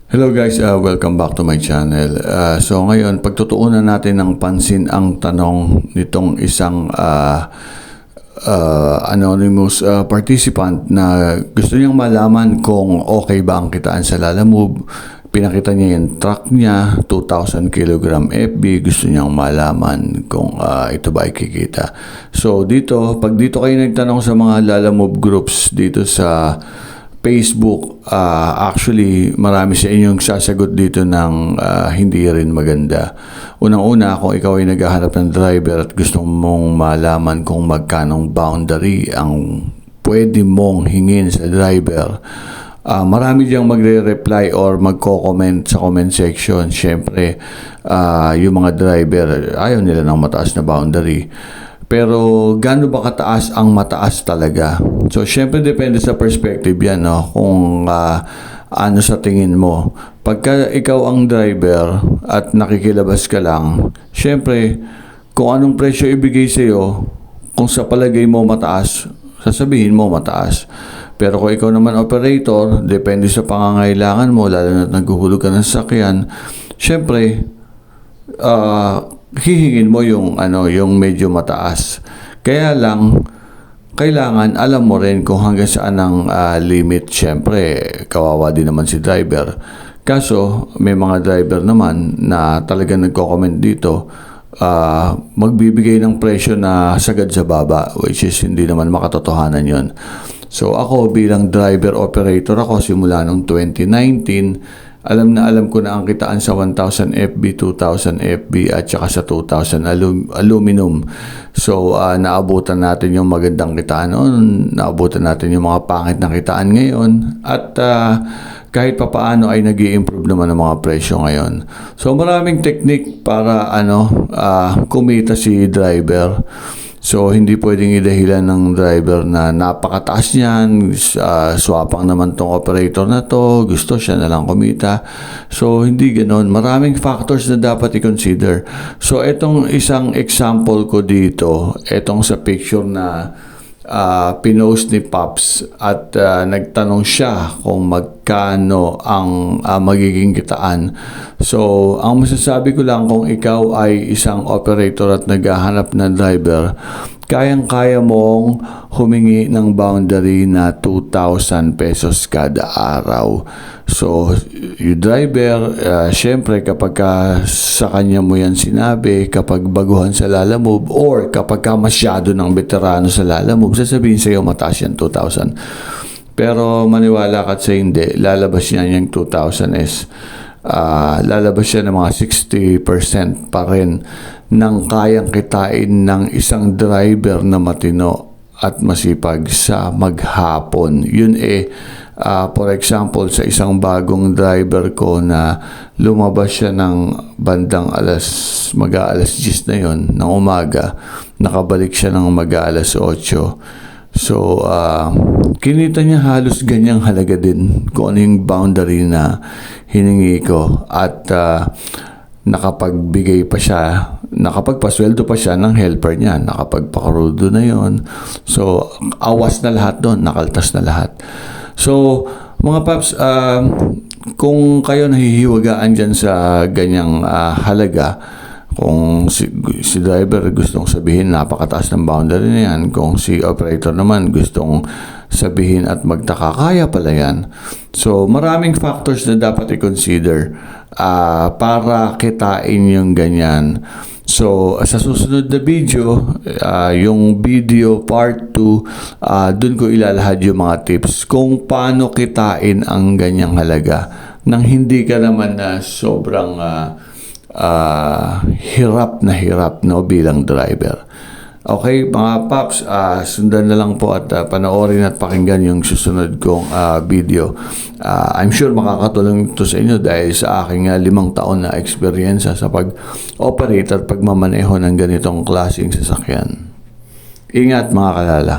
Hello guys, welcome back to my channel. So ngayon, pagtutuunan natin ng pansin ang tanong nitong isang anonymous participant na gusto niyang malaman kung okay ba ang kitaan sa Lalamove. Pinakita niya yung truck niya, 2,000 kg FB. Gusto niyang malaman kung ito ba ay kikita. So dito, pag dito kayo nagtanong sa mga Lalamove groups dito sa Facebook, actually marami sa inyong sasagot dito ng hindi rin maganda. Unang-una, kung ikaw ay naghahanap ng driver at gusto mong malaman kung magkanong boundary ang pwede mong hingin sa driver, marami diyang magre-reply or magko-comment sa comment section. Siyempre, yung mga driver, ayaw nila ng mataas na boundary. Pero gaano ba kataas ang mataas talaga? So, syempre depende sa perspective yan, no? Kung ano sa tingin mo. Pagka ikaw ang driver at nakikilabas ka lang, syempre, kung anong presyo ibigay sa'yo, kung sa palagay mo mataas, sasabihin mo mataas. Pero kung ikaw naman operator, depende sa pangangailangan mo, lalo na naghuhulog ka ng sasakyan, syempre, hihingin mo yung medyo mataas. Kaya lang kailangan alam mo rin kung hanggang saan ang limit. Syempre, kawawa din naman si driver. Kaso may mga driver naman na talagang nagko-comment dito, magbibigay ng presyo na sagad sa baba, which is hindi naman makatotohanan yon. So ako bilang driver operator ako simula noong 2019, alam ko na ang kitaan sa 1,000 FB, 2,000 FB at saka sa 2,000 aluminum. So naabutan natin yung magandang kitaan noon, naabutan natin yung mga pangit na kitaan ngayon, at kahit papaano ay nag-i-improve naman ang mga presyo ngayon. So maraming technique para kumita si driver. So, hindi pwedeng idahilan ng driver na napakataas niyan, swapang naman tong operator na to, gusto siya na lang kumita. So, hindi ganoon. Maraming factors na dapat i-consider. So, etong isang example ko dito, etong sa picture na pinost ni Pops at nagtanong siya kung magkano ang magiging kitaan. So, ang masasabi ko lang, kung ikaw ay isang operator at naghahanap ng driver, kayang-kaya mong humingi ng boundary na 2,000 pesos kada araw. So, yung driver, syempre kapag sa kanya mo yan sinabi, kapag baguhan sa Lalamove or kapag masyado ng veterano sa Lalamove, sasabihin sa'yo mataas yan 2,000. Pero maniwala ka sa hindi, lalabas yan yung 2,000 is lalabas siya ng mga 60% pa rin ng kayang kitain ng isang driver na matino at masipag sa maghapon. Yun for example, sa isang bagong driver ko na lumabas siya ng bandang mag-aalas 10 na yun, ng umaga, nakabalik siya ng mag-aalas 8. So, kinita niya halos ganyang halaga din kung ano yung boundary na hiningi ko, at nakapagbigay pa siya, nakapagpasweldo pa siya ng helper niya, nakapagpakarudo na yon. So, awas na lahat doon, nakaltas na lahat. So, mga paps, kung kayo nahihiwagaan dyan sa ganyang halaga, kung si driver gustong sabihin napakataas ng boundary na yan, kung si operator naman gustong sabihin at magtaka, kaya pala yan. So, maraming factors na dapat i-consider para kitain yung ganyan. So, sa susunod na video, yung video part 2, dun ko ilalahad yung mga tips kung paano kitain ang ganyang halaga nang hindi ka naman na sobrang hirap no, bilang driver. Okay, mga paps, sundan na lang po at panoorin at pakinggan yung susunod kong video. I'm sure makakatulong ito sa inyo dahil sa aking 5 taon na experience sa pag-operate at pagmamaneho ng ganitong klaseng sasakyan. Ingat mga kalala.